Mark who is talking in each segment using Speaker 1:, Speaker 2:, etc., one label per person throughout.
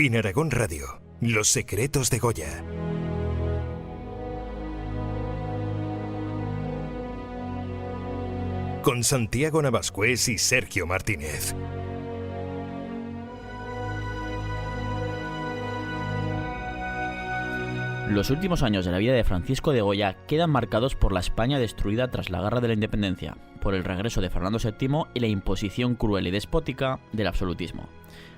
Speaker 1: En Aragón Radio, Los secretos de Goya. Con Santiago Navascués y Sergio Martínez.
Speaker 2: Los últimos años de la vida de Francisco de Goya quedan marcados por la España destruida tras la Guerra de la Independencia, por el regreso de Fernando VII y la imposición cruel y despótica del absolutismo.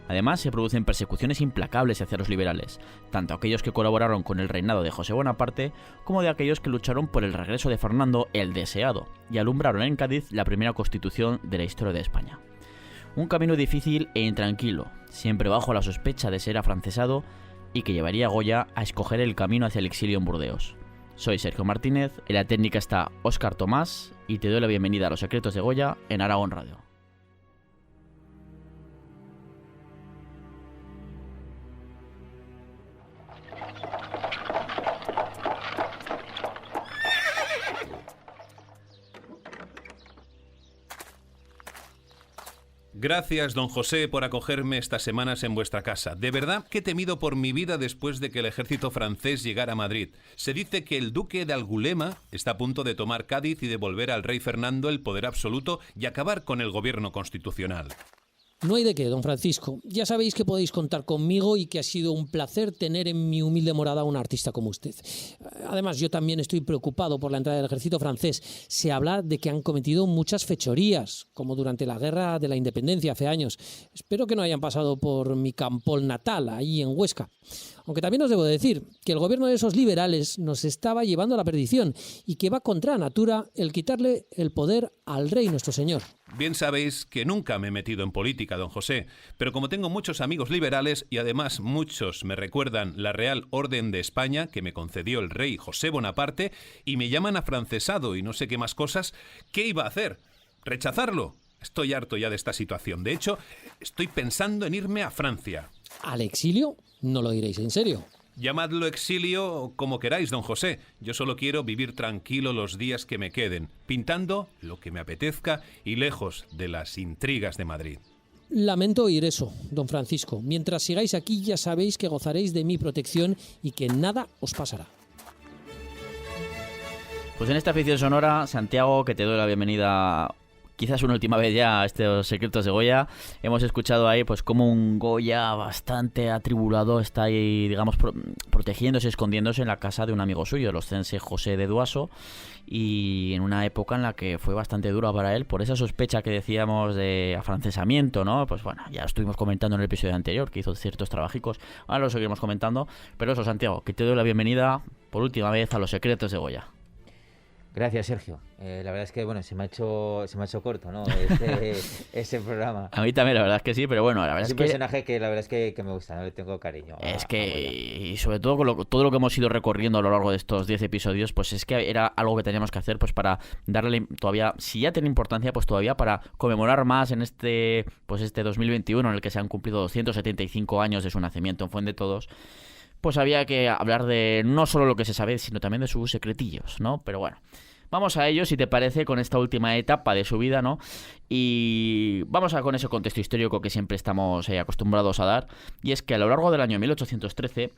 Speaker 2: Además, se producen persecuciones implacables hacia los liberales, tanto aquellos que colaboraron con el reinado de José Bonaparte, como de aquellos que lucharon por el regreso de Fernando el Deseado, y alumbraron en Cádiz la primera constitución de la historia de España. Un camino difícil e intranquilo, siempre bajo la sospecha de ser afrancesado, y que llevaría a Goya a escoger el camino hacia el exilio en Burdeos. Soy Sergio Martínez, en la técnica está Óscar Tomás, y te doy la bienvenida a Los secretos de Goya en Aragón Radio.
Speaker 3: Gracias, don José, por acogerme estas semanas en vuestra casa. De verdad que he temido por mi vida después de que el ejército francés llegara a Madrid. Se dice que el duque de Angulema está a punto de tomar Cádiz y devolver al rey Fernando el poder absoluto y acabar con el gobierno constitucional.
Speaker 4: No hay de qué, don Francisco. Ya sabéis que podéis contar conmigo y que ha sido un placer tener en mi humilde morada a un artista como usted. Además, yo también estoy preocupado por la entrada del ejército francés. Se habla de que han cometido muchas fechorías, como durante la Guerra de la Independencia hace años. Espero que no hayan pasado por mi campol natal, ahí en Huesca. Aunque también os debo decir que el gobierno de esos liberales nos estaba llevando a la perdición y que va contra natura el quitarle el poder al rey nuestro señor.
Speaker 3: Bien sabéis que nunca me he metido en política, don José, pero como tengo muchos amigos liberales y además muchos me recuerdan la Real Orden de España que me concedió el rey José Bonaparte y me llaman afrancesado y no sé qué más cosas, ¿qué iba a hacer? ¿Rechazarlo? Estoy harto ya de esta situación. De hecho, estoy pensando en irme a Francia.
Speaker 4: ¿Al exilio? No lo diréis en serio.
Speaker 3: Llamadlo exilio como queráis, don José. Yo solo quiero vivir tranquilo los días que me queden, pintando lo que me apetezca y lejos de las intrigas de Madrid.
Speaker 4: Lamento oír eso, don Francisco. Mientras sigáis aquí ya sabéis que gozaréis de mi protección y que nada os pasará.
Speaker 2: Pues en esta ficción sonora, Santiago, que te doy la bienvenida quizás una última vez ya a estos secretos de Goya. Hemos escuchado ahí pues como un Goya bastante atribulado está ahí, digamos, protegiéndose, escondiéndose en la casa de un amigo suyo, el oscense José de Duaso, y en una época en la que fue bastante dura para él por esa sospecha que decíamos de afrancesamiento, ¿no? Pues bueno, ya estuvimos comentando en el episodio anterior que hizo ciertos trabajicos, ahora lo seguiremos comentando, pero eso, Santiago, que te doy la bienvenida por última vez a los secretos de Goya.
Speaker 5: Gracias, Sergio. La verdad es que bueno, se me ha hecho corto, ¿no? Ese programa.
Speaker 2: A mí también, la verdad es que sí, pero bueno, la verdad
Speaker 5: es
Speaker 2: que...
Speaker 5: un personaje que la verdad es que me gusta, ¿no? Le tengo cariño.
Speaker 2: Es que, y sobre todo con todo lo que hemos ido recorriendo a lo largo de estos 10 episodios, pues es que era algo que teníamos que hacer pues para darle todavía, si ya tiene importancia, pues todavía para conmemorar más en este 2021 en el que se han cumplido 275 años de su nacimiento en Fuendetodos. Pues había que hablar de no solo lo que se sabe, sino también de sus secretillos, ¿no? Pero bueno, vamos a ello, si te parece, con esta última etapa de su vida, ¿no? Y vamos con ese contexto histórico que siempre estamos acostumbrados a dar. Y es que a lo largo del año 1813,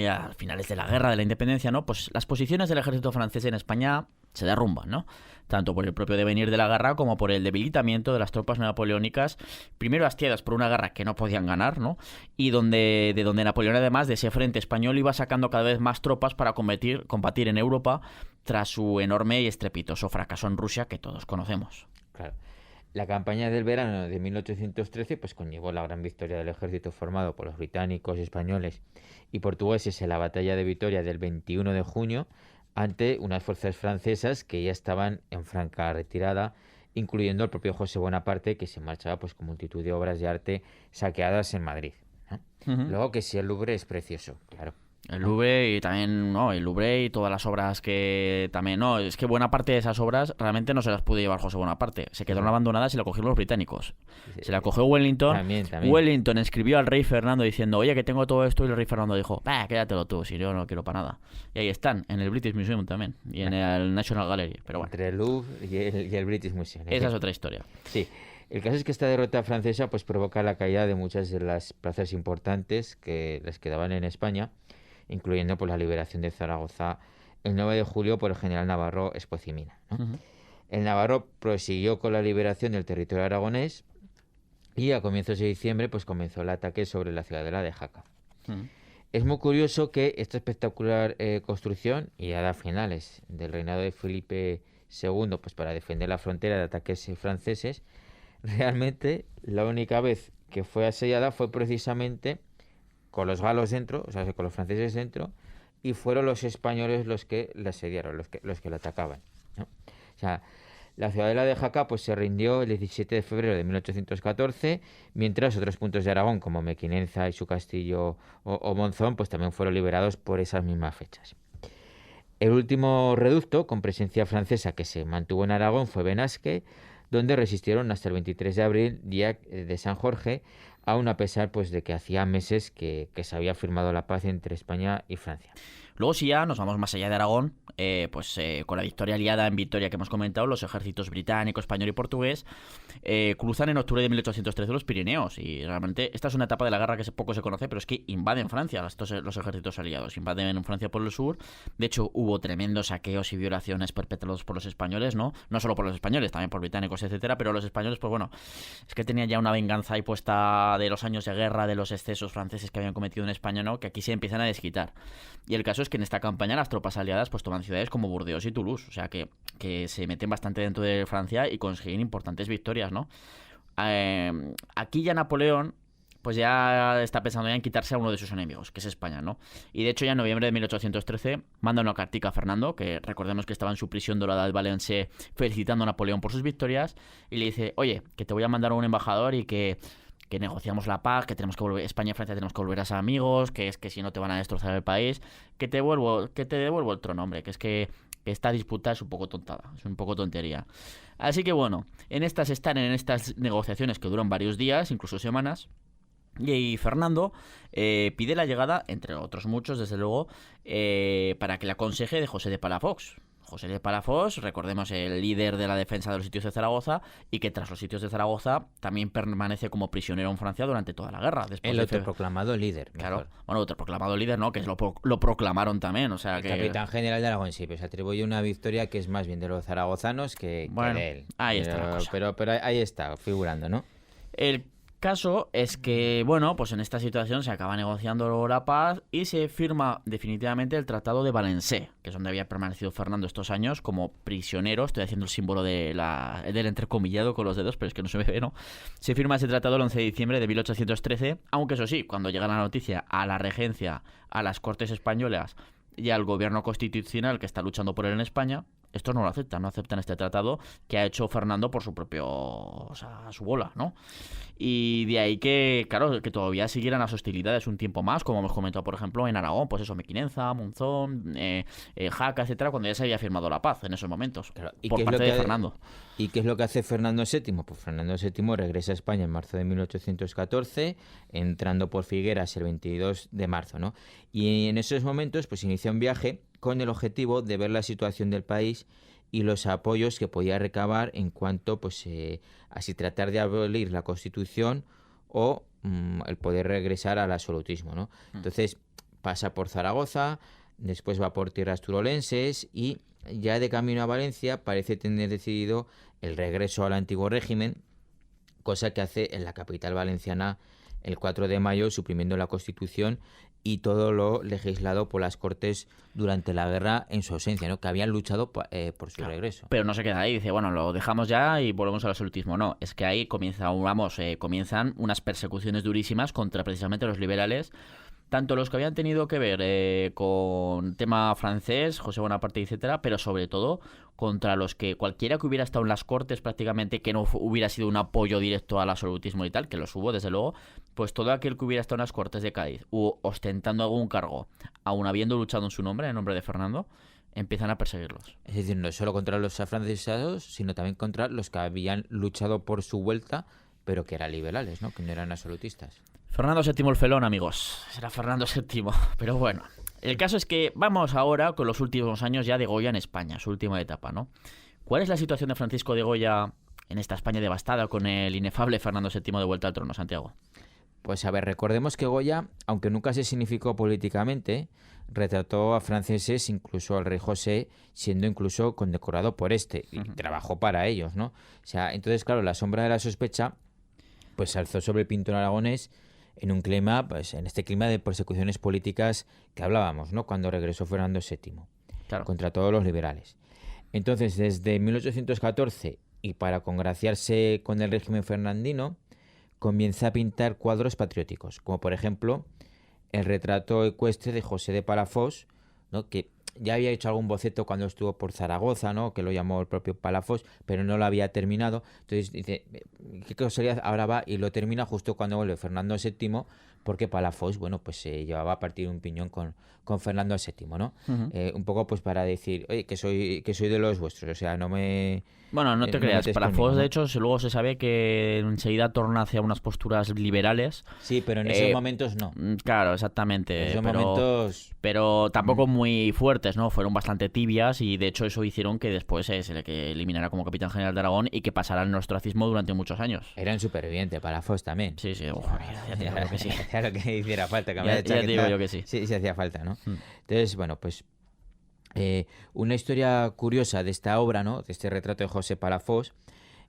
Speaker 2: a finales de la Guerra de la Independencia, ¿no? Pues las posiciones del ejército francés en España se derrumban, ¿no? Tanto por el propio devenir de la guerra como por el debilitamiento de las tropas napoleónicas, primero hastiadas por una guerra que no podían ganar, ¿no? Y de donde Napoleón, además de ese frente español, iba sacando cada vez más tropas para combatir en Europa tras su enorme y estrepitoso fracaso en Rusia que todos conocemos.
Speaker 5: Claro. La campaña del verano de 1813 pues conllevó la gran victoria del ejército formado por los británicos, españoles y portugueses en la batalla de Vitoria del 21 de junio ante unas fuerzas francesas que ya estaban en franca retirada, incluyendo el propio José Bonaparte, que se marchaba pues con multitud de obras de arte saqueadas en Madrid, ¿no? Luego que sí, el Louvre es precioso, claro.
Speaker 2: El Louvre y también, ¿no? El Louvre y todas las obras que también, ¿no? Es que buena parte de esas obras realmente no se las pudo llevar José Bonaparte. Se quedaron abandonadas y la cogieron los británicos. Se la cogió Wellington.
Speaker 5: También.
Speaker 2: Wellington escribió al rey Fernando diciendo, oye, que tengo todo esto, y el rey Fernando dijo, quédatelo tú, si yo no quiero para nada. Y ahí están, en el British Museum también, y en el National Gallery. Pero bueno.
Speaker 5: Entre el Louvre y el British Museum.
Speaker 2: Esa es otra historia.
Speaker 5: Sí. El caso es que esta derrota francesa pues provoca la caída de muchas de las plazas importantes que les quedaban en España, incluyendo pues la liberación de Zaragoza el 9 de julio por el general navarro Espoz-y-Mina, ¿no?
Speaker 2: Ujú.
Speaker 5: El navarro prosiguió con la liberación del territorio aragonés y a comienzos de diciembre pues comenzó el ataque sobre la ciudadela de Jaca.
Speaker 2: Ujú.
Speaker 5: Es muy curioso que esta espectacular construcción, y a finales del reinado de Felipe II, pues para defender la frontera de ataques franceses, realmente la única vez que fue asediada fue precisamente con los galos dentro, o sea, con los franceses dentro, y fueron los españoles los que la asediaron, los que la atacaban, ¿no? O sea, la ciudadela de Jaca pues se rindió el 17 de febrero de 1814, mientras otros puntos de Aragón, como Mequinenza y su castillo o Monzón, pues también fueron liberados por esas mismas fechas. El último reducto con presencia francesa que se mantuvo en Aragón fue Benasque, donde resistieron hasta el 23 de abril, día de San Jorge, aún a pesar pues de que hacía meses que se había firmado la paz entre España y Francia.
Speaker 2: Luego, si ya nos vamos más allá de Aragón, con la victoria aliada en Vitoria que hemos comentado, los ejércitos británico, español y portugués cruzan en octubre de 1813 los Pirineos. Y realmente esta es una etapa de la guerra que poco se conoce, pero es que invaden Francia, los ejércitos aliados. Invaden Francia por el sur. De hecho, hubo tremendos saqueos y violaciones perpetrados por los españoles, ¿no? No solo por los españoles, también por británicos, etcétera. Pero los españoles, pues bueno, es que tenían ya una venganza ahí puesta de los años de guerra, de los excesos franceses que habían cometido en España, ¿no? Que aquí se empiezan a desquitar. Y el caso es que en esta campaña las tropas aliadas pues toman ciudades como Burdeos y Toulouse, o sea que se meten bastante dentro de Francia y consiguen importantes victorias, ¿no? Aquí ya Napoleón pues ya está pensando ya en quitarse a uno de sus enemigos, que es España, ¿no? Y de hecho ya en noviembre de 1813 manda una cartica a Fernando, que recordemos que estaba en su prisión dorada de Valencia felicitando a Napoleón por sus victorias, y le dice, oye, que te voy a mandar a un embajador y que negociamos la paz, que tenemos que volver, España y Francia tenemos que volver a ser amigos, que es que si no te van a destrozar el país, que te devuelvo el trono, hombre, que es que esta disputa es un poco tontada, es un poco tontería. Así que bueno, en estas negociaciones que duran varios días, incluso semanas, y Fernando pide la llegada, entre otros muchos, desde luego, para que le aconseje de José de Palafox. José de Palafox, recordemos, el líder de la defensa de los sitios de Zaragoza, y que tras los sitios de Zaragoza también permanece como prisionero en Francia durante toda la guerra.
Speaker 5: El autoproclamado líder.
Speaker 2: Claro,
Speaker 5: mejor.
Speaker 2: bueno, autoproclamado líder, ¿no? Que lo proclamaron también, o sea
Speaker 5: El
Speaker 2: que...
Speaker 5: capitán general de Aragón, sí, pues atribuye una victoria que es más bien de los zaragozanos que de él.
Speaker 2: Ahí está la cosa.
Speaker 5: Pero ahí está, figurando, ¿no?
Speaker 2: El caso es que, bueno, pues en esta situación se acaba negociando la paz y se firma definitivamente el Tratado de Valencé, que es donde había permanecido Fernando estos años como prisionero. Estoy haciendo el símbolo del entrecomillado con los dedos, pero es que no se me ve, ¿no? Se firma ese tratado el 11 de diciembre de 1813, aunque eso sí, cuando llega la noticia a la regencia, a las Cortes Españolas y al gobierno constitucional que está luchando por él en España, estos no lo aceptan, no aceptan este tratado que ha hecho Fernando por su propio, o sea, a su bola, ¿no? Y de ahí que, claro, que todavía siguieran las hostilidades un tiempo más, como hemos comentado, por ejemplo, en Aragón, pues eso, Mequinenza, Monzón, Jaca, etcétera, cuando ya se había firmado la paz en esos momentos,
Speaker 5: Claro,
Speaker 2: por parte de Fernando.
Speaker 5: ¿Y qué es lo que hace Fernando VII? Pues Fernando VII regresa a España en marzo de 1814, entrando por Figueras el 22 de marzo, ¿no? Y en esos momentos pues inicia un viaje con el objetivo de ver la situación del país y los apoyos que podía recabar en cuanto pues a si tratar de abolir la Constitución o el poder regresar al absolutismo, ¿no? Entonces pasa por Zaragoza, después va por tierras turolenses y ya de camino a Valencia parece tener decidido el regreso al antiguo régimen, cosa que hace en la capital valenciana el 4 de mayo, suprimiendo la Constitución y todo lo legislado por las Cortes durante la guerra en su ausencia, ¿no? Que habían luchado por su regreso.
Speaker 2: Pero no se queda ahí, dice, bueno, lo dejamos ya y volvemos al absolutismo. No, es que ahí comienzan unas persecuciones durísimas contra precisamente los liberales, tanto los que habían tenido que ver con tema francés, José Bonaparte, etcétera, pero sobre todo contra los que cualquiera que hubiera estado en las Cortes prácticamente, que no hubiera sido un apoyo directo al absolutismo y tal, que los hubo desde luego, pues todo aquel que hubiera estado en las Cortes de Cádiz o ostentando algún cargo, aun habiendo luchado en su nombre, en nombre de Fernando, empiezan a perseguirlos.
Speaker 5: Es decir, no solo contra los afrancesados, sino también contra los que habían luchado por su vuelta, pero que eran liberales, ¿no? Que no eran absolutistas.
Speaker 2: Fernando VII el felón, amigos. Será Fernando VII, pero bueno. El caso es que vamos ahora con los últimos años ya de Goya en España, su última etapa, ¿no? ¿Cuál es la situación de Francisco de Goya en esta España devastada con el inefable Fernando VII de vuelta al trono, Santiago?
Speaker 5: Pues a ver, recordemos que Goya, aunque nunca se significó políticamente, retrató a franceses, incluso al rey José, siendo incluso condecorado por este, y trabajó para ellos, ¿no? O sea, entonces, claro, la sombra de la sospecha pues se alzó sobre el pintor aragonés en un clima, pues en este clima de persecuciones políticas que hablábamos, ¿no? Cuando regresó Fernando VII,
Speaker 2: Claro.
Speaker 5: contra todos los liberales. Entonces, desde 1814, y para congraciarse con el régimen fernandino, comienza a pintar cuadros patrióticos, como por ejemplo el retrato ecuestre de José de Palafox, ¿no? Que ya había hecho algún boceto cuando estuvo por Zaragoza, ¿no? Que lo llamó el propio Palafox, pero no lo había terminado. Entonces dice, ¿qué casualidad? Ahora va y lo termina justo cuando vuelve Fernando VII, porque Palafox, bueno, pues se llevaba a partir un piñón con Fernando VII, ¿no? Un poco pues para decir, oye, que soy de los vuestros, o sea, no me...
Speaker 2: Bueno, no te
Speaker 5: no
Speaker 2: creas,
Speaker 5: metes
Speaker 2: Palafox,
Speaker 5: conmigo, ¿no?
Speaker 2: de hecho, luego se sabe que enseguida torna hacia unas posturas liberales.
Speaker 5: Sí, pero en esos momentos no.
Speaker 2: Claro, exactamente.
Speaker 5: En esos momentos...
Speaker 2: Pero tampoco muy fuertes, ¿no? Fueron bastante tibias y de hecho eso hicieron que después se le que eliminara como capitán general de Aragón y que pasara el ostracismo durante muchos años.
Speaker 5: Era un superviviente, Palafox también.
Speaker 2: Sí, ya te digo yo que sí.
Speaker 5: Ya lo que hiciera falta.
Speaker 2: Ya te digo yo que sí.
Speaker 5: Sí, hacía falta, ¿no? Entonces, bueno, pues una historia curiosa de esta obra, ¿no? De este retrato de José Palafox,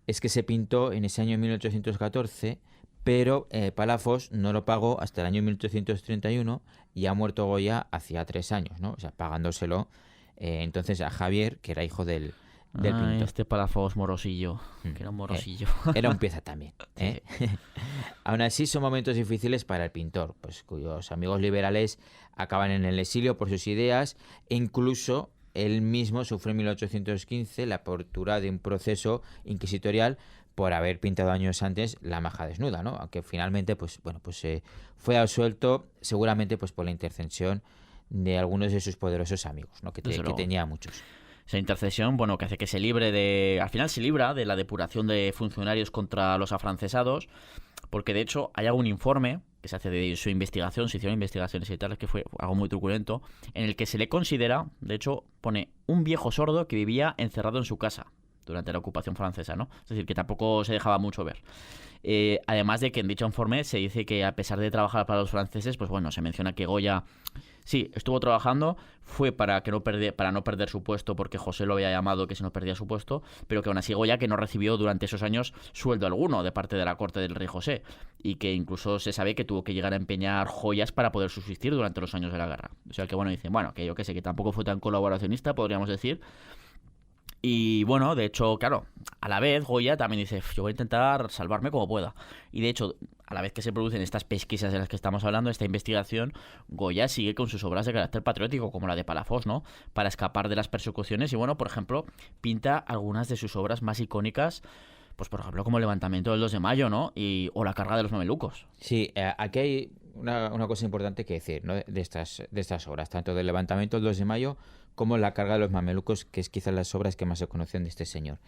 Speaker 5: es que se pintó en ese año 1814, pero Palafox no lo pagó hasta el año 1831 y ha muerto Goya hacía 3 años, ¿no? O sea, pagándoselo entonces a Javier, que era hijo del pintor.
Speaker 2: Este Palafox morosillo, que era un morosillo.
Speaker 5: Era un pieza también. ¿eh?
Speaker 2: Sí.
Speaker 5: Aún así son momentos difíciles para el pintor, pues cuyos amigos liberales acaban en el exilio por sus ideas e incluso él mismo sufre en 1815 la apertura de un proceso inquisitorial por haber pintado años antes la maja desnuda, ¿no? Aunque finalmente fue absuelto seguramente pues por la intercesión de algunos de sus poderosos amigos, ¿no? que tenía muchos.
Speaker 2: Esa intercesión, bueno, que hace que se libre de... Al final se libra de la depuración de funcionarios contra los afrancesados, porque de hecho hay algún informe que se hace de su investigación, se hicieron investigaciones y tal, que fue algo muy truculento, en el que se le considera, de hecho, pone un viejo sordo que vivía encerrado en su casa durante la ocupación francesa, ¿no? Es decir, que tampoco se dejaba mucho ver. Además de que en dicho informe se dice que a pesar de trabajar para los franceses, pues bueno, se menciona que Goya sí estuvo trabajando, fue para no perder su puesto, porque José lo había llamado que si no perdía su puesto, pero que aún así Goya que no recibió durante esos años sueldo alguno de parte de la corte del rey José, y que incluso se sabe que tuvo que llegar a empeñar joyas para poder subsistir durante los años de la guerra. O sea que bueno, dicen, bueno, que yo que sé, que tampoco fue tan colaboracionista, podríamos decir. Y bueno, de hecho, claro, a la vez Goya también dice, yo voy a intentar salvarme como pueda. Y de hecho, a la vez que se producen estas pesquisas de las que estamos hablando, esta investigación, Goya sigue con sus obras de carácter patriótico, como la de Palafox, ¿no? Para escapar de las persecuciones y bueno, por ejemplo, pinta algunas de sus obras más icónicas, pues por ejemplo, como el levantamiento del 2 de mayo, ¿no? O la carga de los mamelucos.
Speaker 5: Sí, aquí hay una cosa importante que decir, ¿no? de estas obras, tanto del levantamiento del 2 de mayo como la carga de los mamelucos, que es quizás las obras que más se conocen de este señor.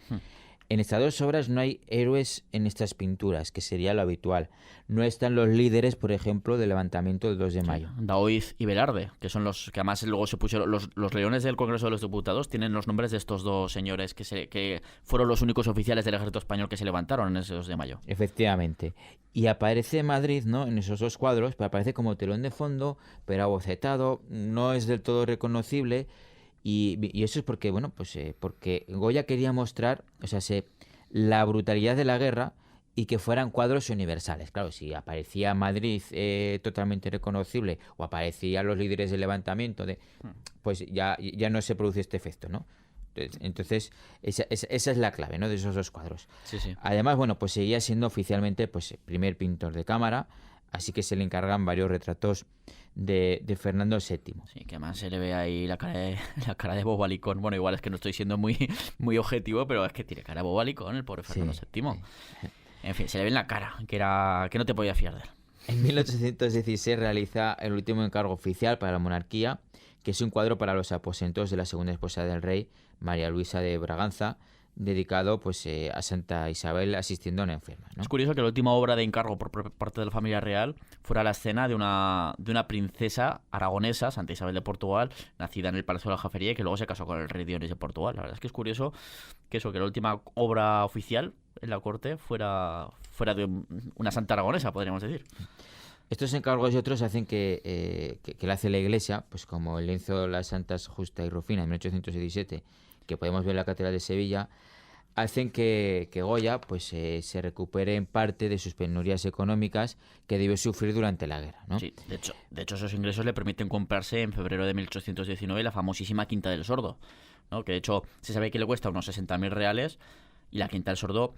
Speaker 5: En estas dos obras no hay héroes en estas pinturas, que sería lo habitual. No están los líderes, por ejemplo, del levantamiento del 2 de mayo.
Speaker 2: Daoiz y Velarde, que son los que además luego se pusieron... Los leones del Congreso de los Diputados tienen los nombres de estos dos señores que fueron los únicos oficiales del ejército español que se levantaron en ese 2 de mayo.
Speaker 5: Efectivamente. Y aparece Madrid, ¿no? En esos dos cuadros, pero aparece como telón de fondo, pero abocetado, no es del todo reconocible. Y eso es porque, bueno, pues porque Goya quería mostrar, o sea, la brutalidad de la guerra y que fueran cuadros universales. Claro, si aparecía Madrid totalmente reconocible o aparecían los líderes del levantamiento, pues ya no se produce este efecto, ¿no? Entonces, esa es la clave, ¿no? De esos dos cuadros.
Speaker 2: Sí, sí.
Speaker 5: Además, bueno, pues seguía siendo oficialmente pues primer pintor de cámara, así que se le encargan varios retratos de Fernando VII.
Speaker 2: Sí, que además se le ve ahí la cara de bobalicón. Bueno, igual es que no estoy siendo muy objetivo, pero es que tiene cara de bobalicón el pobre Fernando VII. En fin, se le ve en la cara, que no te podías fiar de él.
Speaker 5: En 1816 realiza el último encargo oficial para la monarquía, que es un cuadro para los aposentos de la segunda esposa del rey, María Luisa de Braganza, dedicado pues a Santa Isabel asistiendo a una enferma, ¿no?
Speaker 2: Es curioso que la última obra de encargo por parte de la familia real fuera la escena de una princesa aragonesa, Santa Isabel de Portugal, nacida en el Palacio de la Aljafería y que luego se casó con el rey Dionís de Portugal. La verdad es que es curioso que la última obra oficial en la corte fuera de una santa aragonesa, podríamos decir.
Speaker 5: Estos encargos y otros hacen que le hace la Iglesia, pues como el lienzo de las Santas Justa y Rufina en 1817, que podemos ver en la Catedral de Sevilla, hacen que Goya pues se recupere en parte de sus penurias económicas que debió sufrir durante la guerra, ¿no?
Speaker 2: Sí, de hecho esos ingresos le permiten comprarse en febrero de 1819 la famosísima Quinta del Sordo, ¿no? Que de hecho se sabe que le cuesta unos 60.000 reales. Y la Quinta del Sordo,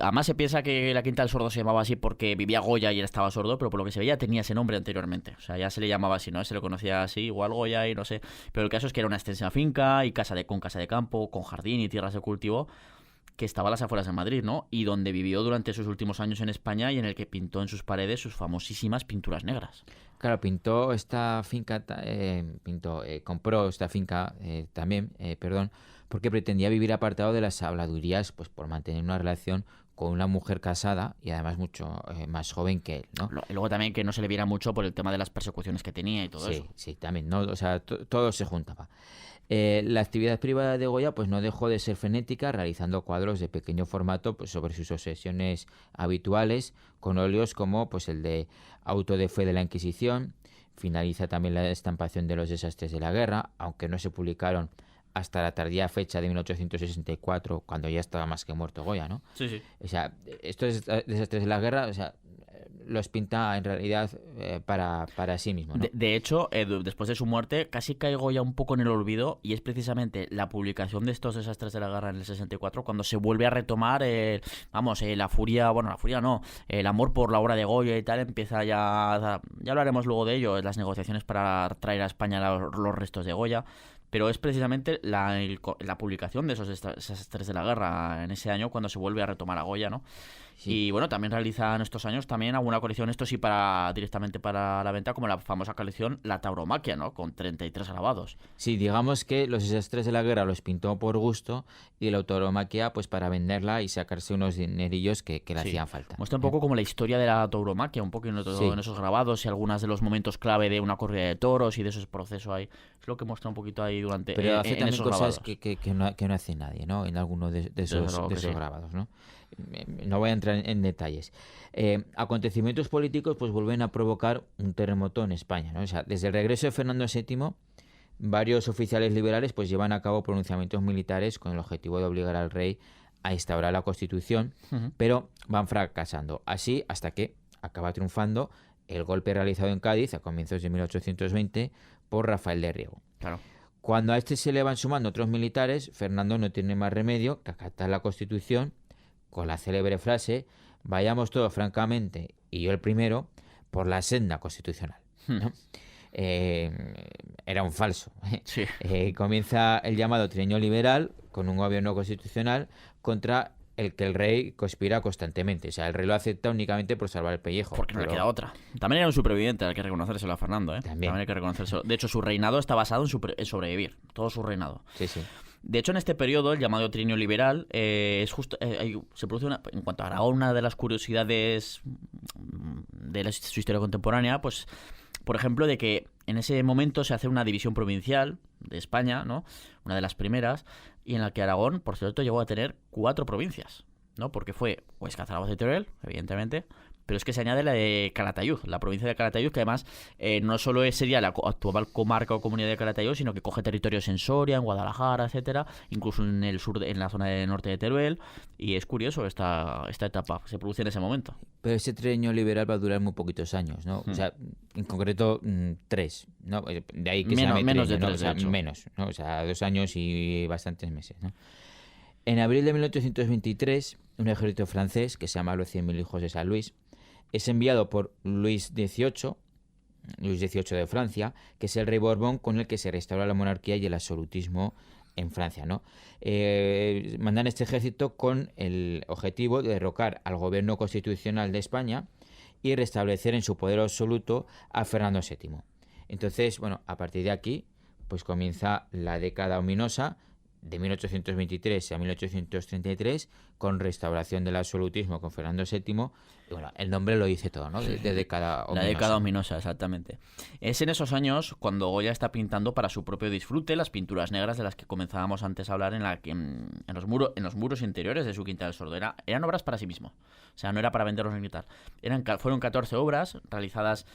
Speaker 2: además se piensa que la Quinta del Sordo se llamaba así porque vivía Goya y él estaba sordo, pero por lo que se veía tenía ese nombre anteriormente. O sea, ya se le llamaba así, ¿no? Se le conocía así, igual Goya y no sé. Pero el caso es que era una extensa finca y con casa de campo, con jardín y tierras de cultivo, que estaba a las afueras de Madrid, ¿no? Y donde vivió durante sus últimos años en España y en el que pintó en sus paredes sus famosísimas pinturas negras.
Speaker 5: Claro, pintó esta finca, compró esta finca también, porque pretendía vivir apartado de las habladurías, pues por mantener una relación con una mujer casada y además mucho más joven que él, ¿no?
Speaker 2: Y luego también que no se le viera mucho por el tema de las persecuciones que tenía y todo eso.
Speaker 5: Sí, también, ¿no? O sea, todo se juntaba. La actividad privada de Goya pues no dejó de ser frenética, realizando cuadros de pequeño formato pues, sobre sus obsesiones habituales, con óleos como pues el de Auto de fe de la Inquisición. Finaliza también la estampación de los desastres de la guerra, aunque no se publicaron hasta la tardía fecha de 1864, cuando ya estaba más que muerto Goya, ¿no?
Speaker 2: Sí.
Speaker 5: O sea, estos desastres de la guerra, o sea, los pinta en realidad para sí mismo, ¿no?
Speaker 2: De hecho, después de su muerte, casi cae Goya un poco en el olvido, y es precisamente la publicación de estos desastres de la guerra en el 64 cuando se vuelve a retomar, la furia, no, el amor por la obra de Goya y tal, empieza ya hablaremos luego de ello, las negociaciones para traer a España los restos de Goya. Pero es precisamente la publicación de esos desastres de la guerra en ese año cuando se vuelve a retomar a Goya, ¿no? Sí. Y bueno, también realiza en estos años también alguna colección, esto sí directamente para la venta, como la famosa colección La Tauromaquia, ¿no? Con 33 grabados.
Speaker 5: Sí, digamos que los desastres de la guerra los pintó por gusto y la tauromaquia pues para venderla y sacarse unos dinerillos que le hacían falta.
Speaker 2: Muestra un poco como la historia de la tauromaquia, un poco en esos grabados y algunos de los momentos clave de una corrida de toros y de esos procesos ahí. Es lo que muestra un poquito ahí durante
Speaker 5: Pero hace también
Speaker 2: esos
Speaker 5: cosas
Speaker 2: grabados.
Speaker 5: que no hace nadie, ¿no? En alguno de esos grabados, ¿no? No voy a entrar en detalles. Acontecimientos políticos pues vuelven a provocar un terremoto en España, ¿no? O sea, desde el regreso de Fernando VII, varios oficiales liberales pues llevan a cabo pronunciamientos militares con el objetivo de obligar al rey a instaurar la Constitución, pero van fracasando. Así hasta que acaba triunfando el golpe realizado en Cádiz a comienzos de 1820 por Rafael de Riego.
Speaker 2: Claro.
Speaker 5: Cuando a este se le van sumando otros militares, Fernando no tiene más remedio que acatar la Constitución con la célebre frase: vayamos todos francamente, y yo el primero, por la senda constitucional, ¿no? Era un falso.
Speaker 2: Sí.
Speaker 5: Comienza el llamado trienio liberal con un gobierno constitucional contra el que el rey conspira constantemente. O sea, el rey lo acepta únicamente por salvar el pellejo.
Speaker 2: Porque no le queda otra. También era un superviviente, hay que reconocérselo a Fernando, ¿eh? También hay que reconocérselo. De hecho, su reinado está basado en sobrevivir. Todo su reinado.
Speaker 5: Sí.
Speaker 2: De hecho, en este periodo, el llamado trienio liberal, se produce en cuanto a Aragón, una de las curiosidades de su historia contemporánea, pues, por ejemplo, de que en ese momento se hace una división provincial de España, ¿no? Una de las primeras, y en la que Aragón, por cierto, llegó a tener 4 provincias, ¿no? Porque fue Huesca, Zaragoza y Teruel, evidentemente, pero es que se añade la de Calatayud, la provincia de Calatayud, que además no solo sería la actual comarca o comunidad de Calatayud, sino que coge territorios en Soria, en Guadalajara, etcétera, incluso en el sur, en la zona del norte de Teruel, y es curioso esta etapa, se produce en ese momento.
Speaker 5: Pero ese trienio liberal va a durar muy poquitos años, ¿no? O sea, en concreto 3, ¿no? De ahí que
Speaker 2: menos de 3,
Speaker 5: ¿no? O sea, menos, ¿no? O sea, 2 años y bastantes meses, ¿no? En abril de 1823, un ejército francés, que se llama los 100.000 hijos de San Luis, es enviado por Luis XVIII de Francia, que es el rey Borbón con el que se restaura la monarquía y el absolutismo en Francia, ¿no? Mandan este ejército con el objetivo de derrocar al gobierno constitucional de España y restablecer en su poder absoluto a Fernando VII. Entonces, bueno, a partir de aquí, pues comienza la década ominosa de 1823 a 1833, con restauración del absolutismo con Fernando VII. Y bueno, el nombre lo dice todo, ¿no? De década ominosa.
Speaker 2: La década ominosa, exactamente. Es en esos años cuando Goya está pintando para su propio disfrute las pinturas negras de las que comenzábamos antes a hablar en los muros interiores de su Quinta del Sordo. Eran obras para sí mismo. O sea, no era para venderlos ni quitar. Fueron 14 obras realizadas.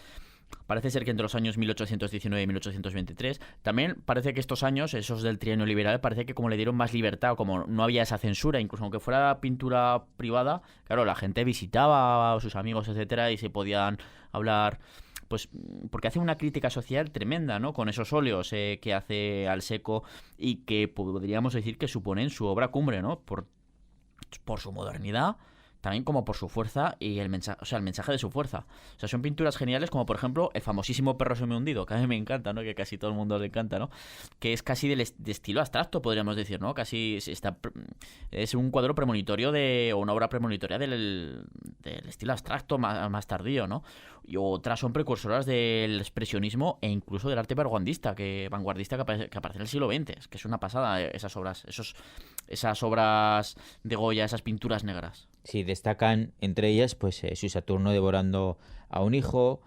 Speaker 2: Parece ser que entre los años 1819 y 1823, también parece que estos años, esos del trienio liberal, parece que como le dieron más libertad, como no había esa censura, incluso aunque fuera pintura privada, claro, la gente visitaba a sus amigos, etcétera, y se podían hablar, pues, porque hace una crítica social tremenda, ¿no? Con esos óleos que hace al seco y que podríamos decir que suponen su obra cumbre, ¿no? Por su modernidad, también como por su fuerza y el mensaje de su fuerza. O sea, son pinturas geniales como, por ejemplo, el famosísimo Perro semihundido, que a mí me encanta, ¿no? Que casi todo el mundo le encanta, ¿no? Que es casi de estilo abstracto, podríamos decir, ¿no? Casi es un cuadro premonitorio o una obra premonitoria del estilo abstracto más tardío, ¿no? Y otras son precursoras del expresionismo e incluso del arte vanguardista que aparece en el siglo XX. Es que es una pasada esas obras de Goya, esas pinturas negras.
Speaker 5: Sí, destacan entre ellas pues su Saturno devorando a un hijo,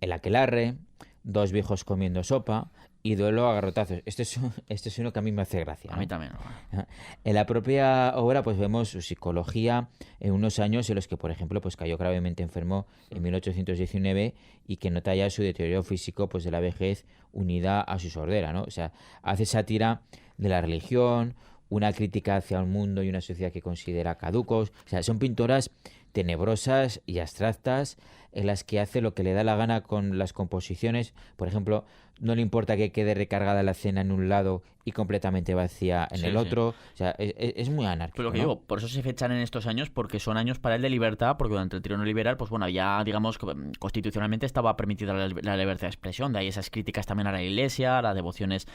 Speaker 5: el aquelarre, dos viejos comiendo sopa y duelo a garrotazos. Este es uno que a mí me hace gracia, ¿no?
Speaker 2: A mí también.
Speaker 5: En la propia obra pues vemos su psicología en unos años en los que, por ejemplo, pues cayó gravemente enfermo en 1819 y que nota ya su deterioro físico pues de la vejez unida a su sordera, ¿no? O sea, hace sátira de la religión, una crítica hacia un mundo y una sociedad que considera caducos. O sea, son pinturas tenebrosas y abstractas en las que hace lo que le da la gana con las composiciones. Por ejemplo, no le importa que quede recargada la escena en un lado y completamente vacía en el otro. O sea, es muy anárquico,
Speaker 2: pero lo que digo, por eso se fechan en estos años, porque son años para él de libertad, porque durante el trienio liberal, pues bueno, ya digamos constitucionalmente estaba permitida la libertad de expresión, de ahí esas críticas también a la iglesia, las devociones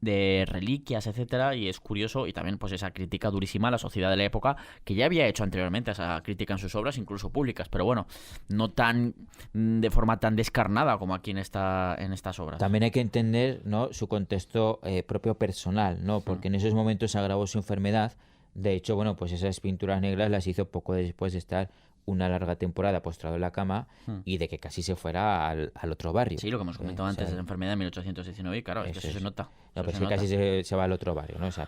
Speaker 2: de reliquias, etcétera, y es curioso, y también pues esa crítica durísima a la sociedad de la época, que ya había hecho anteriormente esa crítica en sus obras, incluso públicas, pero bueno, no tan de forma tan descarnada como aquí en estas obras.
Speaker 5: También hay que entender, ¿no?, su contexto propio personal, ¿no? Porque en esos momentos agravó su enfermedad. De hecho, bueno, pues esas pinturas negras las hizo poco después de estar una larga temporada postrado en la cama y de que casi se fuera al otro barrio.
Speaker 2: Sí, lo que hemos comentado antes de la enfermedad de 1819, y claro, es que eso se nota.
Speaker 5: No, pero es que casi se va al otro barrio, ¿no? O sea,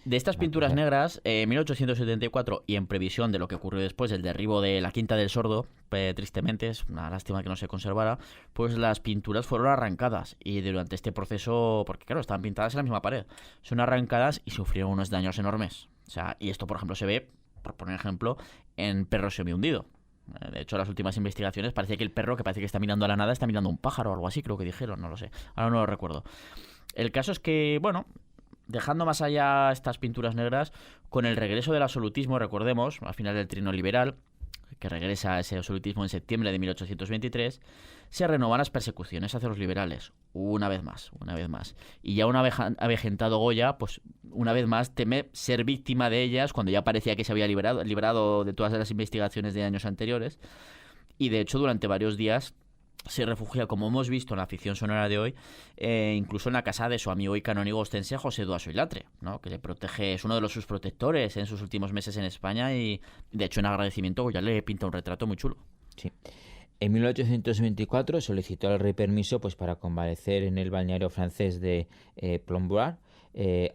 Speaker 2: de estas pinturas negras, en 1874, y en previsión de lo que ocurrió después del derribo de la Quinta del Sordo, tristemente, es una lástima que no se conservara, pues las pinturas fueron arrancadas. Y durante este proceso, porque claro, estaban pintadas en la misma pared, son arrancadas y sufrieron unos daños enormes. O sea, y esto, por ejemplo, se ve, por poner ejemplo, en Perro semihundido. De hecho, las últimas investigaciones parece que el perro, que parece que está mirando a la nada, está mirando a un pájaro o algo así, creo que dijeron, no lo sé. Ahora no lo recuerdo. El caso es que, bueno, dejando más allá estas pinturas negras, con el regreso del absolutismo, recordemos, al final del trienio liberal, que regresa a ese absolutismo en septiembre de 1823, se renovan las persecuciones hacia los liberales, una vez más. Y ya un avejentado Goya, pues una vez más teme ser víctima de ellas, cuando ya parecía que se había librado de todas las investigaciones de años anteriores. Y de hecho, durante varios días se refugia, como hemos visto en la ficción sonora de hoy, incluso en la casa de su amigo y canónigo ostense José Duaso y Latre, ¿no? Que le protege, es uno de sus protectores en sus últimos meses en España, y de hecho en agradecimiento Goya le pinta un retrato muy chulo.
Speaker 5: Sí. En 1824 solicitó al rey permiso pues para convalecer en el balneario francés de Plomboir,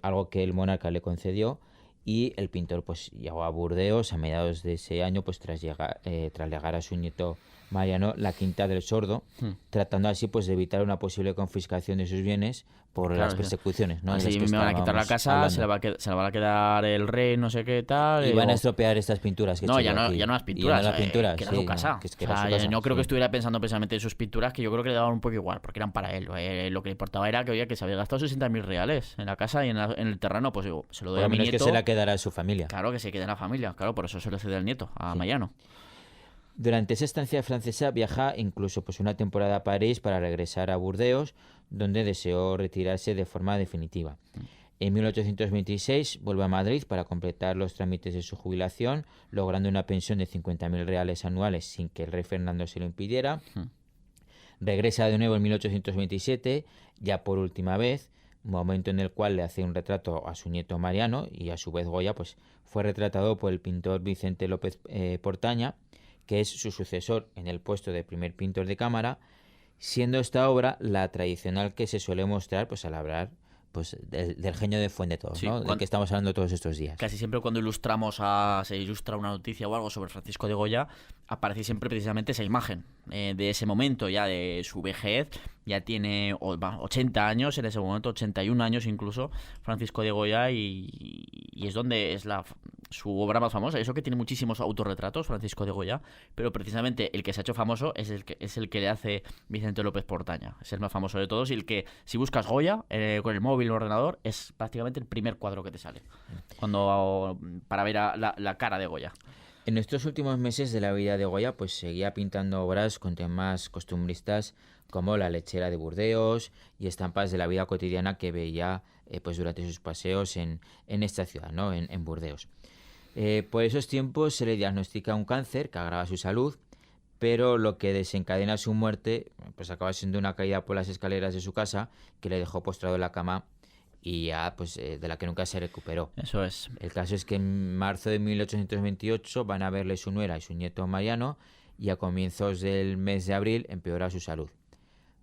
Speaker 5: algo que el monarca le concedió, y el pintor pues llegó a Burdeos a mediados de ese año, pues tras legar a su nieto Mariano la Quinta del Sordo, tratando así pues de evitar una posible confiscación de sus bienes por las persecuciones, ¿no?
Speaker 2: Así me van a quitar la casa, se la va a quedar el rey, no sé qué tal.
Speaker 5: Y van a estropear estas pinturas que
Speaker 2: ya no las pinturas, que era su casa.
Speaker 5: No
Speaker 2: creo que estuviera pensando precisamente en sus pinturas, que yo creo que le daban un poco igual, porque eran para él. Lo que le importaba era que se había gastado 60.000 reales en la casa y en el terreno, pues se lo doy a mi nieto.
Speaker 5: Que se la quedará a su familia.
Speaker 2: Claro, que se quede en la familia, claro, por eso se lo cede al nieto, a Mariano.
Speaker 5: Durante esa estancia francesa viaja incluso pues una temporada a París para regresar a Burdeos, donde deseó retirarse de forma definitiva. En 1826 vuelve a Madrid para completar los trámites de su jubilación, logrando una pensión de 50.000 reales anuales sin que el rey Fernando se lo impidiera. Regresa de nuevo en 1827, ya por última vez, momento en el cual le hace un retrato a su nieto Mariano, y a su vez Goya pues fue retratado por el pintor Vicente López Portaña, que es su sucesor en el puesto de primer pintor de cámara, siendo esta obra la tradicional que se suele mostrar pues al hablar pues del genio de Fuendetodos,
Speaker 2: Sí,
Speaker 5: ¿no? Del que estamos hablando todos estos días.
Speaker 2: Casi siempre cuando se ilustra una noticia o algo sobre Francisco de Goya, aparece siempre precisamente esa imagen de ese momento ya de su vejez. Ya tiene 80 años, en ese momento 81 años incluso, Francisco de Goya, y es donde es su obra más famosa. Eso que tiene muchísimos autorretratos, Francisco de Goya, pero precisamente el que se ha hecho famoso es el que le hace Vicente López Portaña. Es el más famoso de todos, y el que, si buscas Goya con el móvil o el ordenador, es prácticamente el primer cuadro que te sale para ver la cara de Goya.
Speaker 5: En estos últimos meses de la vida de Goya pues seguía pintando obras con temas costumbristas como la lechera de Burdeos y estampas de la vida cotidiana que veía pues durante sus paseos en esta ciudad, ¿no? En Burdeos. Por esos tiempos se le diagnostica un cáncer que agrava su salud, pero lo que desencadena su muerte pues acaba siendo una caída por las escaleras de su casa que le dejó postrado en la cama y ya pues de la que nunca se recuperó.
Speaker 2: Eso es.
Speaker 5: El caso es que en marzo de 1828 van a verle su nuera y su nieto Mariano, y a comienzos del mes de abril empeora su salud.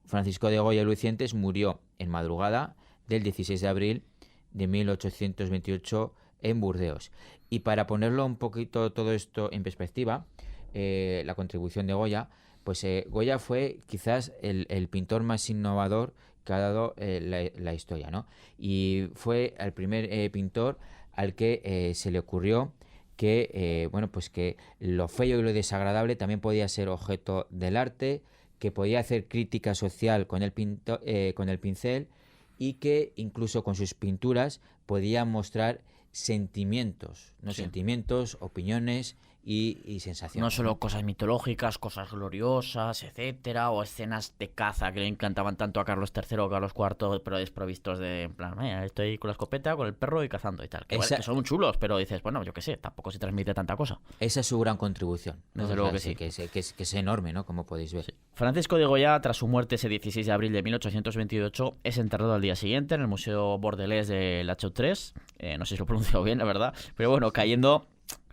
Speaker 5: Francisco de Goya y Lucientes murió en madrugada del 16 de abril de 1828 en Burdeos. Y para ponerlo un poquito todo esto en perspectiva, la contribución de Goya, pues Goya fue quizás el pintor más innovador que ha dado la historia, ¿no? Y fue el primer pintor al que se le ocurrió que, pues que lo feo y lo desagradable también podía ser objeto del arte, que podía hacer crítica social con el pincel, y que incluso con sus pinturas podía mostrar sentimientos, ¿no?
Speaker 2: Sí.
Speaker 5: Sentimientos, opiniones y sensaciones.
Speaker 2: No solo cosas mitológicas, cosas gloriosas, etcétera, o escenas de caza que le encantaban tanto a Carlos III o Carlos IV, pero desprovistos de, en plan, estoy con la escopeta, con el perro y cazando y tal. Que son muy chulos, pero dices, bueno, yo qué sé, tampoco se transmite tanta cosa.
Speaker 5: Esa es su gran contribución, ¿no?
Speaker 2: Desde luego que sí.
Speaker 5: Que es enorme, ¿no? Como podéis ver.
Speaker 2: Sí. Francisco de Goya, tras su muerte ese 16 de abril de 1828, es enterrado al día siguiente en el Museo Bordelés de La Chaux-Tres. No sé si lo pronuncio bien, la verdad, pero bueno, cayendo,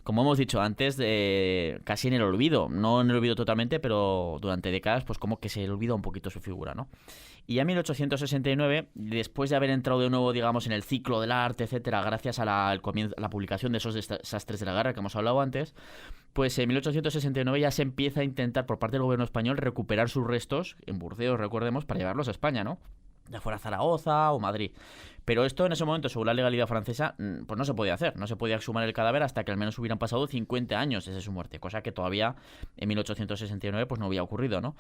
Speaker 2: como hemos dicho antes, casi en el olvido. No en el olvido totalmente, pero durante décadas, pues como que se olvida un poquito su figura, ¿no? Y ya en 1869, después de haber entrado de nuevo, digamos, en el ciclo del arte, etcétera, gracias a la publicación de esos desastres de la guerra que hemos hablado antes, pues en 1869 ya se empieza a intentar por parte del gobierno español recuperar sus restos en Burdeos, recordemos, para llevarlos a España, ¿no? Ya fuera Zaragoza o Madrid. Pero esto en ese momento, según la legalidad francesa, pues no se podía hacer. No se podía exhumar el cadáver hasta que al menos hubieran pasado 50 años desde su muerte, cosa que todavía en 1869 pues no había ocurrido, ¿no?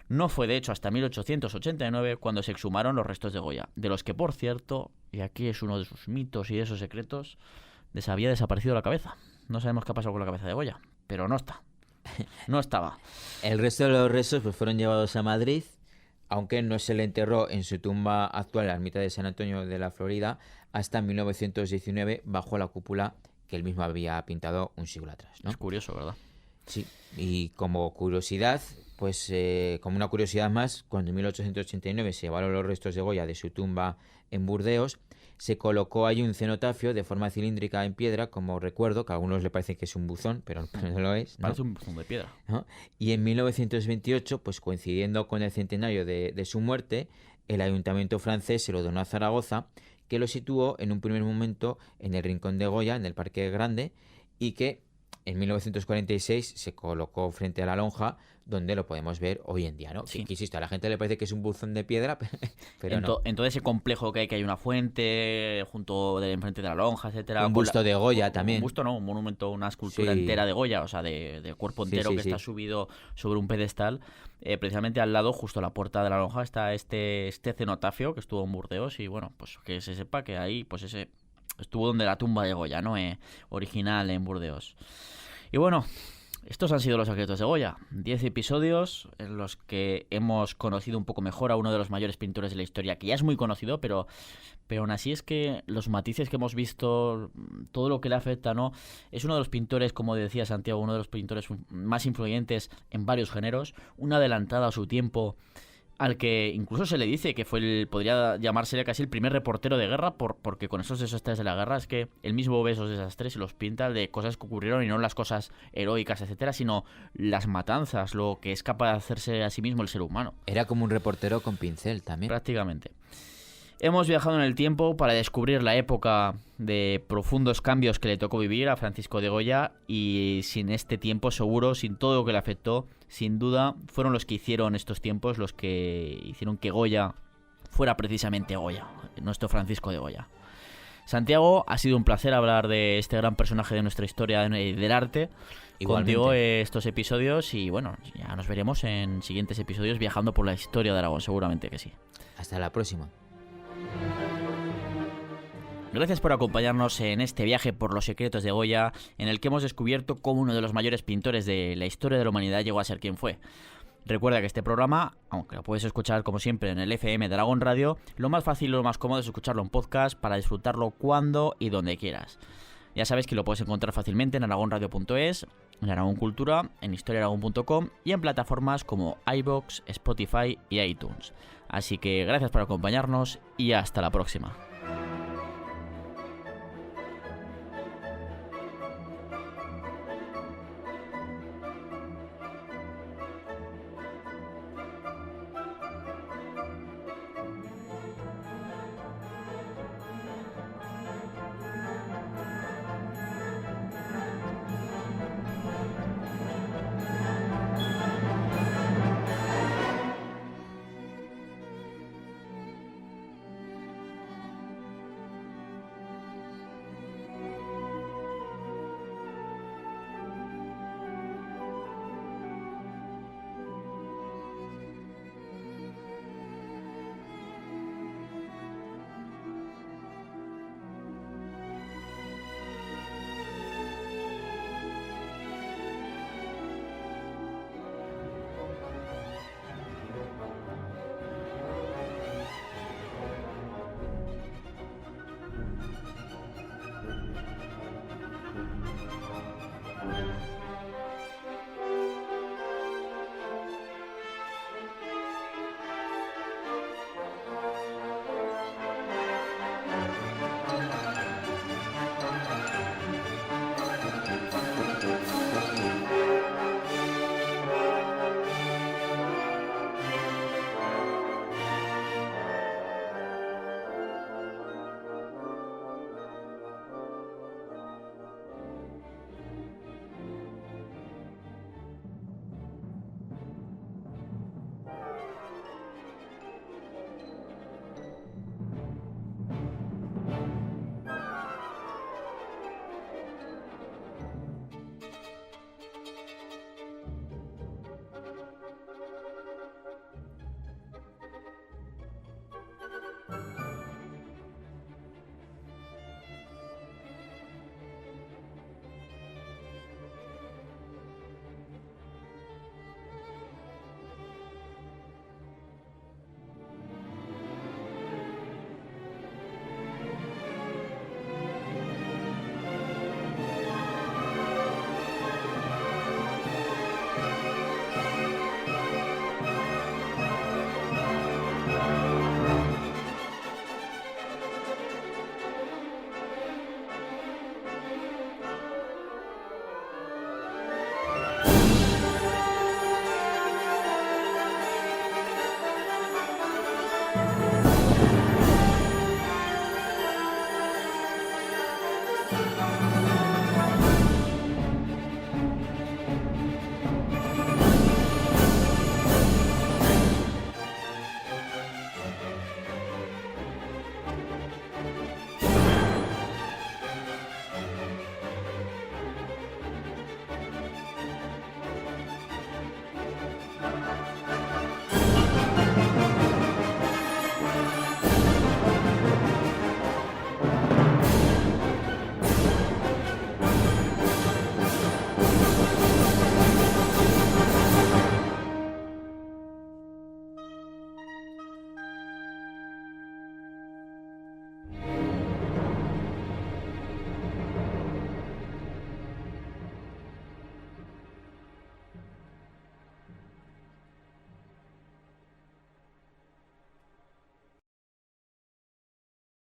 Speaker 2: No fue, de hecho, hasta 1889 cuando se exhumaron los restos de Goya, de los que, por cierto, y aquí es uno de sus mitos y de esos secretos, les había desaparecido la cabeza. No sabemos qué ha pasado con la cabeza de Goya, pero no está. No estaba.
Speaker 5: El resto de los restos pues fueron llevados a Madrid, aunque no se le enterró en su tumba actual, en la ermita de San Antonio de la Florida, hasta 1919, bajo la cúpula que él mismo había pintado un siglo atrás, ¿no?
Speaker 2: Es curioso, ¿verdad?
Speaker 5: Sí, y como curiosidad, pues como una curiosidad más, cuando en 1889 se llevaron los restos de Goya de su tumba en Burdeos, se colocó allí un cenotafio de forma cilíndrica en piedra, como recuerdo, que a algunos le parece que es un buzón, pero no lo es, ¿no?
Speaker 2: Parece un buzón de piedra.
Speaker 5: ¿No? Y en 1928, pues coincidiendo con el centenario de su muerte, el ayuntamiento francés se lo donó a Zaragoza, que lo situó en un primer momento en el Rincón de Goya, en el Parque Grande, y que en 1946 se colocó frente a la lonja, donde lo podemos ver hoy en día, ¿no?
Speaker 2: Sí.
Speaker 5: Que insisto, a la gente le parece que es un buzón de piedra, pero no.
Speaker 2: En todo ese complejo que hay una fuente enfrente de la lonja, etcétera.
Speaker 5: Un busto de Goya también.
Speaker 2: Un busto, ¿no? Un monumento, una escultura entera de Goya, o sea, de cuerpo entero que está subido sobre un pedestal. Precisamente al lado, justo a la puerta de la lonja, está este cenotafio que estuvo en Burdeos, y bueno, pues que se sepa que ahí, pues ese estuvo donde la tumba de Goya, ¿no? Original en Burdeos. Y bueno, estos han sido los secretos de Goya. 10 episodios en los que hemos conocido un poco mejor a uno de los mayores pintores de la historia, que ya es muy conocido, pero aún así es que los matices que hemos visto, todo lo que le afecta, ¿no? Es uno de los pintores, como decía Santiago, uno de los pintores más influyentes en varios géneros, una adelantada a su tiempo, al que incluso se le dice que podría llamarse casi el primer reportero de guerra, porque con esos desastres de la guerra es que él mismo ve esos desastres y los pinta de cosas que ocurrieron y no las cosas heroicas, etcétera, sino las matanzas, lo que es capaz de hacerse a sí mismo el ser humano.
Speaker 5: Era como un reportero con pincel también.
Speaker 2: Prácticamente. Hemos viajado en el tiempo para descubrir la época de profundos cambios que le tocó vivir a Francisco de Goya, y sin este tiempo seguro, sin todo lo que le afectó, sin duda fueron los que hicieron estos tiempos, los que hicieron que Goya fuera precisamente Goya, nuestro Francisco de Goya. Santiago, ha sido un placer hablar de este gran personaje de nuestra historia del arte.
Speaker 5: Igualmente.
Speaker 2: Contigo estos episodios, y bueno, ya nos veremos en siguientes episodios viajando por la historia de Aragón, seguramente que sí.
Speaker 5: Hasta la próxima.
Speaker 2: Gracias por acompañarnos en este viaje por los secretos de Goya, en el que hemos descubierto cómo uno de los mayores pintores de la historia de la humanidad llegó a ser quien fue. Recuerda que este programa, aunque lo puedes escuchar como siempre en el FM de Aragón Radio, lo más fácil y lo más cómodo es escucharlo en podcast para disfrutarlo cuando y donde quieras. Ya sabes que lo puedes encontrar fácilmente en aragonradio.es, en Aragón Cultura, en historiaaragón.com y en plataformas como iVoox, Spotify y iTunes. Así que gracias por acompañarnos y hasta la próxima.